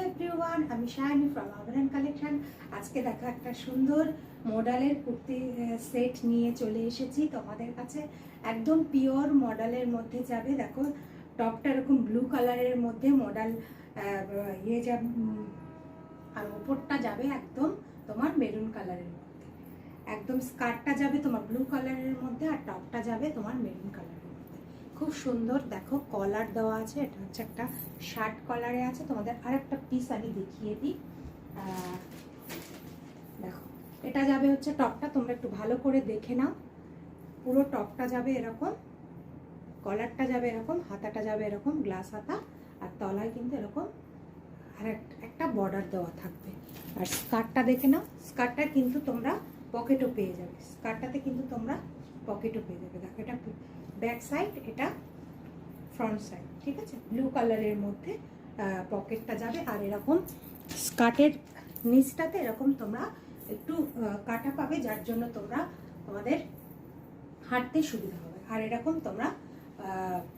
Everyone, আমি Shayoni from আভরণ collection. আজকে দেখো একটা সুন্দর মডেলের কুর্তি সেট নিয়ে চলে এসেছি তোমাদের কাছে। একদম পিওর মডেলের মধ্যে যাবে। দেখো টপটা এরকম ব্লু কালারের মধ্যে মডেল যাবে, আর ওপরটা যাবে একদম তোমার মেরুন কালারের মধ্যে। একদম স্কার্টটা যাবে তোমার ব্লু কালারের মধ্যে, আর টপটা যাবে তোমার মেরুন কালারের। খুব সুন্দর দেখো কলার দেওয়া আছে। এটা হচ্ছে একটা শার্ট কলারে আছে। তোমাদের আরেকটা পিস আমি দেখিয়ে দিই। দেখো এটা যাবে হচ্ছে টপটা, তোমরা একটু ভালো করে দেখে নাও। পুরো টপটা যাবে এরকম, কলারটা যাবে এরকম, হাতাটা যাবে এরকম গ্লাস হাতা, আর তলায় কিন্তু এরকম আর একটা বর্ডার দেওয়া থাকবে। আর স্কার্টটা দেখে নাও, স্কার্টটা কিন্তু তোমরা পকেটও পেয়ে যাবে। স্কার্টটাতে কিন্তু তোমরা পকেটও পেয়ে যাবে। দেখো এটা ব্যাক সাইড, এটা ফ্রন্ট সাইড, ঠিক আছে। ব্লু কালারের মধ্যে পকেটটা যাবে, আর এরকম স্কার্টের নিচটাতে এরকম তোমরা একটু কাটা পাবে, যার জন্য তোমরা তোমাদের হাঁটতে সুবিধা হবে। আর এরকম তোমরা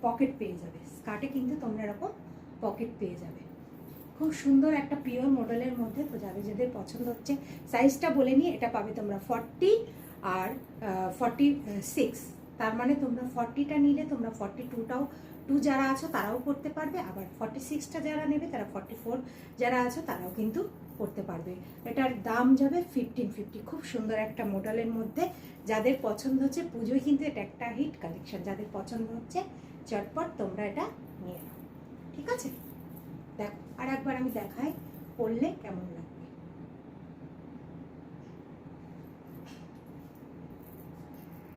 পকেট পেয়ে যাবে। স্কার্টে কিন্তু তোমরা এরকম পকেট পেয়ে যাবে। খুব সুন্দর একটা পিওর মডেলের মধ্যে তো যাবে। যাদের পছন্দ হচ্ছে সাইজটা বলে নিয়ে, এটা পাবে তোমরা 40 আর 46। তার মানে তোমরা 40টা নিলে তোমরা 42টাও যারা আছো তারাও করতে পারবে, আবার 46টা যারা নেবে তারা 44 যারা আছো তারাও কিন্তু করতে পারবে। এটার দাম যাবে 1550। খুব সুন্দর একটা মডেলের মধ্যে। যাদের পছন্দ হচ্ছে, পুজোয় কিন্তু এটা একটা হিট কালেকশন। যাদের পছন্দ হচ্ছে চটপট তোমরা এটা নিয়ে নাও, ঠিক আছে। দেখো আর একবার আমি দেখাই পরলে কেমন লাগে।